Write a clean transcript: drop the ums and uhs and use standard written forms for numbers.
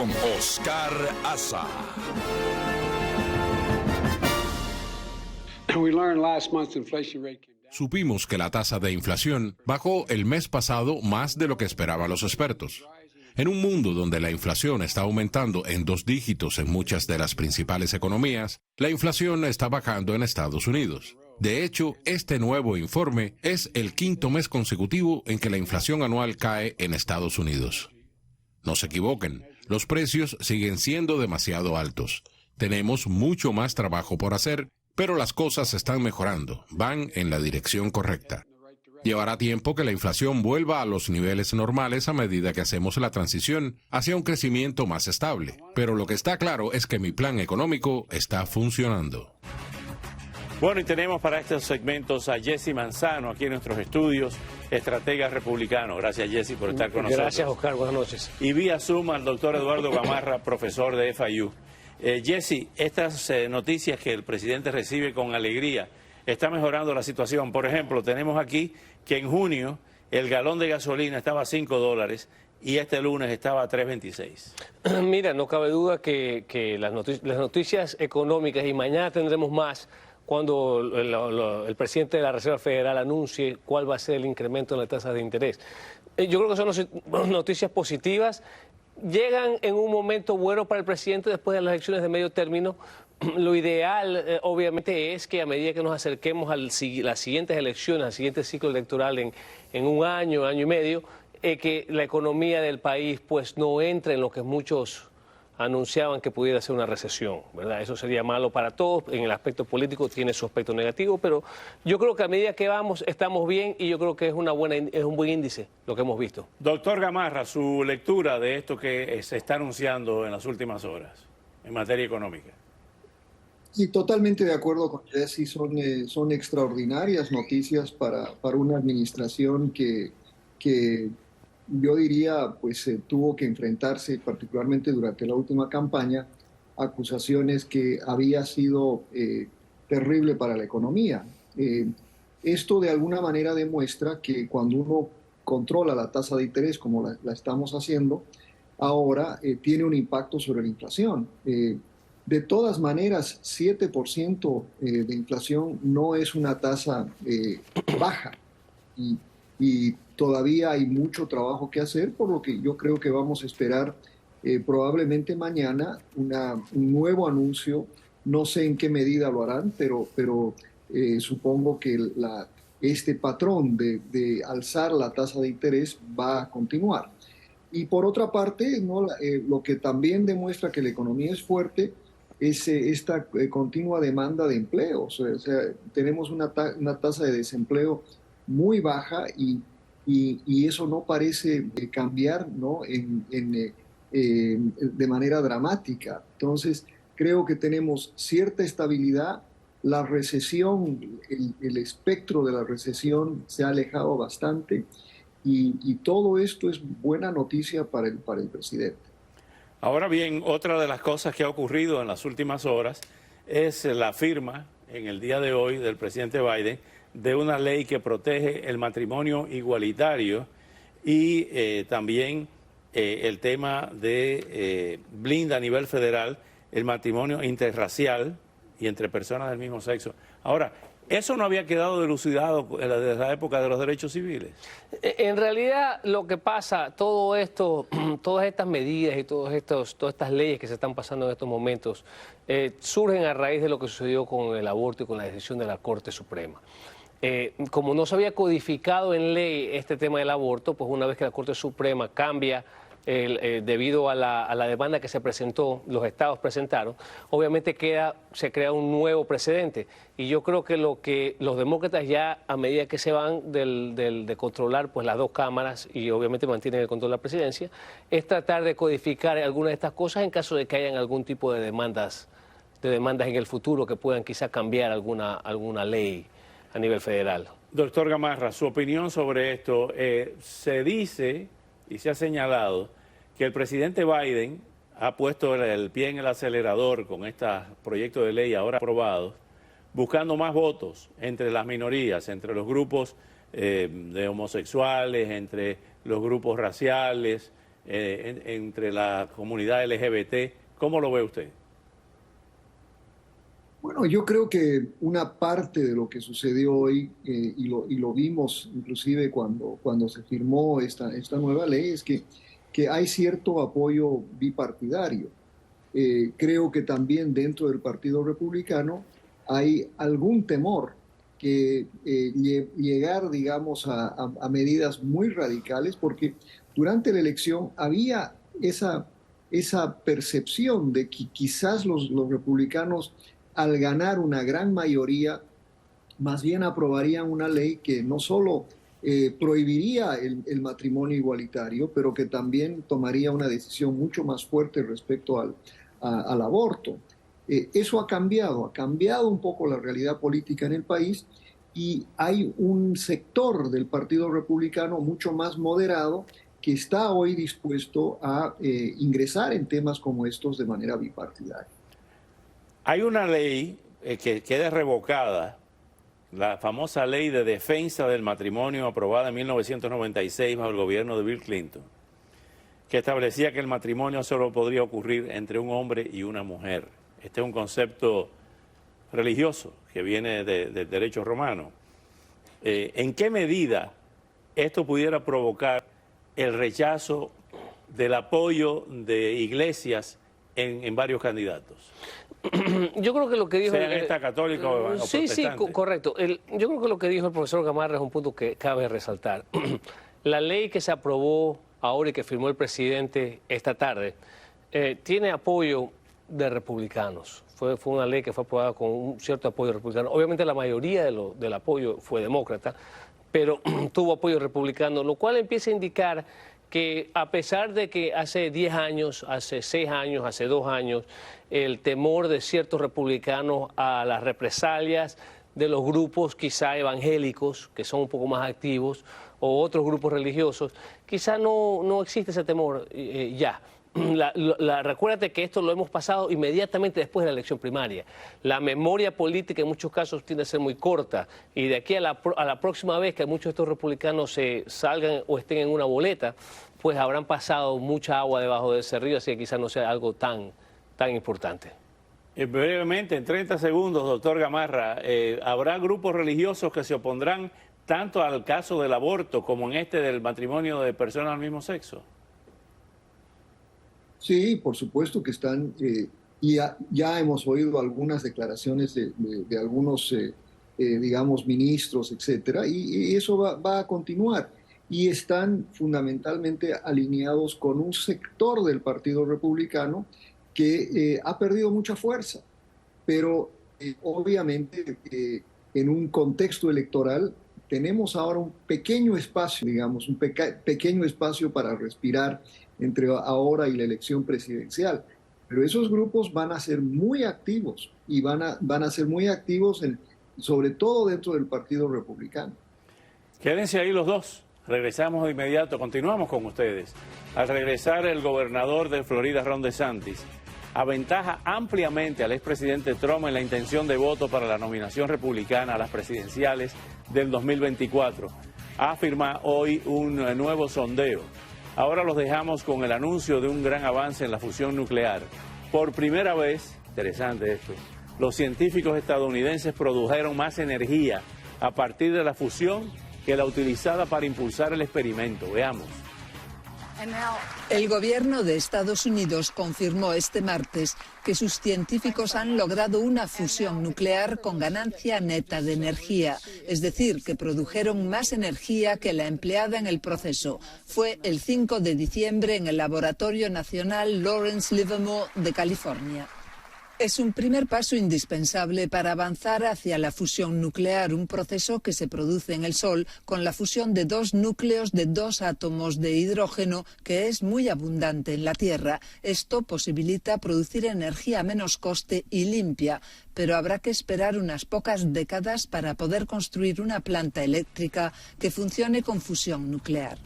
con Oscar Aza. Supimos que la tasa de inflación bajó el mes pasado más de lo que esperaban los expertos. En un mundo donde la inflación está aumentando en 2 dígitos en muchas de las principales economías, la inflación está bajando en Estados Unidos. De hecho, este nuevo informe es el 5º mes consecutivo en que la inflación anual cae en Estados Unidos. No se equivoquen, los precios siguen siendo demasiado altos. Tenemos mucho más trabajo por hacer, pero las cosas están mejorando, van en la dirección correcta. Llevará tiempo que la inflación vuelva a los niveles normales a medida que hacemos la transición hacia un crecimiento más estable. Pero lo que está claro es que mi plan económico está funcionando. Bueno, y tenemos para estos segmentos a Jesse Manzano aquí en nuestros estudios, estratega republicano. Gracias, Jesse, por estar con nosotros. Gracias, Oscar. Buenas noches. Y vía Zoom al doctor Eduardo Gamarra, profesor de FIU. Jesse, estas noticias que el presidente recibe con alegría, está mejorando la situación. Por ejemplo, tenemos aquí que en junio el galón de gasolina estaba a $5 y este lunes estaba a 3.26. Mira, no cabe duda que las noticias económicas, y mañana tendremos más cuando el presidente de la Reserva Federal anuncie cuál va a ser el incremento en las tasas de interés. Yo creo que son noticias positivas. Llegan en un momento bueno para el presidente después de las elecciones de medio término. Lo ideal, obviamente, es que a medida que nos acerquemos a las siguientes elecciones, al siguiente ciclo electoral en un año y medio, que la economía del país pues no entre en lo que muchos anunciaban que pudiera ser una recesión, ¿verdad? Eso sería malo para todos. En el aspecto político tiene su aspecto negativo, pero yo creo que a medida que vamos estamos bien y yo creo que es un buen índice lo que hemos visto. Doctor Gamarra, su lectura de esto que se está anunciando en las últimas horas en materia económica. Sí, totalmente de acuerdo con Jesse. Son extraordinarias noticias para una administración que yo diría pues tuvo que enfrentarse, particularmente durante la última campaña, a acusaciones que había sido terrible para la economía. Esto de alguna manera demuestra que cuando uno controla la tasa de interés como la estamos haciendo, ahora tiene un impacto sobre la inflación. De todas maneras, 7% de inflación no es una tasa baja y todavía hay mucho trabajo que hacer, por lo que yo creo que vamos a esperar probablemente mañana un nuevo anuncio. No sé en qué medida lo harán, pero supongo que este patrón de alzar la tasa de interés va a continuar. Y por otra parte, ¿no? Lo que también demuestra que la economía es fuerte es esta continua demanda de empleo. O sea, tenemos una tasa de desempleo muy baja y eso no parece cambiar, ¿no? De manera dramática. Entonces, creo que tenemos cierta estabilidad. La recesión, el espectro de la recesión se ha alejado bastante y todo esto es buena noticia para el presidente. Ahora bien, otra de las cosas que ha ocurrido en las últimas horas es la firma en el día de hoy del presidente Biden de una ley que protege el matrimonio igualitario y también el tema de blinda a nivel federal el matrimonio interracial y entre personas del mismo sexo. Ahora, ¿eso no había quedado dilucidado desde la época de los derechos civiles? En realidad, lo que pasa, todo esto, todas estas medidas y todas estas leyes que se están pasando en estos momentos, surgen a raíz de lo que sucedió con el aborto y con la decisión de la Corte Suprema. Como no se había codificado en ley este tema del aborto, pues una vez que la Corte Suprema cambia debido a la demanda que se presentó, los estados presentaron, obviamente se crea un nuevo precedente. Y yo creo que lo que los demócratas ya, a medida que se van de controlar pues las dos cámaras y obviamente mantienen el control de la presidencia, es tratar de codificar algunas de estas cosas en caso de que hayan algún tipo de demandas en el futuro que puedan quizá cambiar alguna ley a nivel federal. Doctor Gamarra, su opinión sobre esto. Se dice y se ha señalado que el presidente Biden ha puesto el pie en el acelerador con estos proyectos de ley ahora aprobados, buscando más votos entre las minorías, entre los grupos de homosexuales, entre los grupos raciales, entre la comunidad LGBT. ¿Cómo lo ve usted? Bueno, yo creo que una parte de lo que sucedió hoy, y lo vimos inclusive cuando se firmó esta nueva ley, es que hay cierto apoyo bipartidario. Creo que también dentro del Partido Republicano hay algún temor que llegar, digamos, a medidas muy radicales, porque durante la elección había esa percepción de que quizás los republicanos, al ganar una gran mayoría, más bien aprobarían una ley que no solo prohibiría el matrimonio igualitario, pero que también tomaría una decisión mucho más fuerte respecto al aborto. Eso ha cambiado un poco la realidad política en el país, y hay un sector del Partido Republicano mucho más moderado que está hoy dispuesto a ingresar en temas como estos de manera bipartidaria. Hay una ley que queda revocada, la famosa ley de defensa del matrimonio aprobada en 1996 bajo el gobierno de Bill Clinton, que establecía que el matrimonio solo podría ocurrir entre un hombre y una mujer. Este es un concepto religioso que viene del derecho romano. ¿En qué medida esto pudiera provocar el rechazo del apoyo de iglesias en varios candidatos? Yo creo que lo que dijo... Sean esta católica o sí, protestante. Sí, correcto. Yo creo que lo que dijo el profesor Gamarra es un punto que cabe resaltar. La ley que se aprobó ahora y que firmó el presidente esta tarde tiene apoyo de republicanos. Fue una ley que fue aprobada con un cierto apoyo republicano. Obviamente la mayoría del apoyo fue demócrata, pero tuvo apoyo republicano, lo cual empieza a indicar que a pesar de que hace 10 años, hace 6 años, hace 2 años, el temor de ciertos republicanos a las represalias de los grupos quizá evangélicos, que son un poco más activos, o otros grupos religiosos, quizá no existe ese temor ya. Recuérdate que esto lo hemos pasado inmediatamente después de la elección primaria. La memoria política en muchos casos tiende a ser muy corta, y de aquí a la próxima vez que muchos de estos republicanos se salgan o estén en una boleta, pues habrán pasado mucha agua debajo de ese río, así que quizás no sea algo tan importante. Brevemente, en 30 segundos, doctor Gamarra, ¿habrá grupos religiosos que se opondrán tanto al caso del aborto como en este del matrimonio de personas del mismo sexo? Sí, por supuesto que están, y ya hemos oído algunas declaraciones de algunos, digamos, ministros, etcétera, y eso va a continuar. Y están fundamentalmente alineados con un sector del Partido Republicano que ha perdido mucha fuerza, pero obviamente en un contexto electoral tenemos ahora un pequeño espacio, digamos, un pequeño espacio para respirar entre ahora y la elección presidencial. Pero esos grupos van a ser muy activos, y van a ser muy activos sobre todo dentro del Partido Republicano. Quédense ahí los dos. Regresamos de inmediato, continuamos con ustedes. Al regresar, el gobernador de Florida, Ron DeSantis, aventaja ampliamente al expresidente Trump en la intención de voto para la nominación republicana a las presidenciales del 2024. Afirma hoy un nuevo sondeo. Ahora los dejamos con el anuncio de un gran avance en la fusión nuclear. Por primera vez, interesante esto, los científicos estadounidenses produjeron más energía a partir de la fusión que la utilizada para impulsar el experimento. Veamos. El gobierno de Estados Unidos confirmó este martes que sus científicos han logrado una fusión nuclear con ganancia neta de energía, es decir, que produjeron más energía que la empleada en el proceso. Fue el 5 de diciembre en el Laboratorio Nacional Lawrence Livermore de California. Es un primer paso indispensable para avanzar hacia la fusión nuclear, un proceso que se produce en el Sol con la fusión de 2 núcleos de 2 átomos de hidrógeno, que es muy abundante en la Tierra. Esto posibilita producir energía a menos coste y limpia, pero habrá que esperar unas pocas décadas para poder construir una planta eléctrica que funcione con fusión nuclear.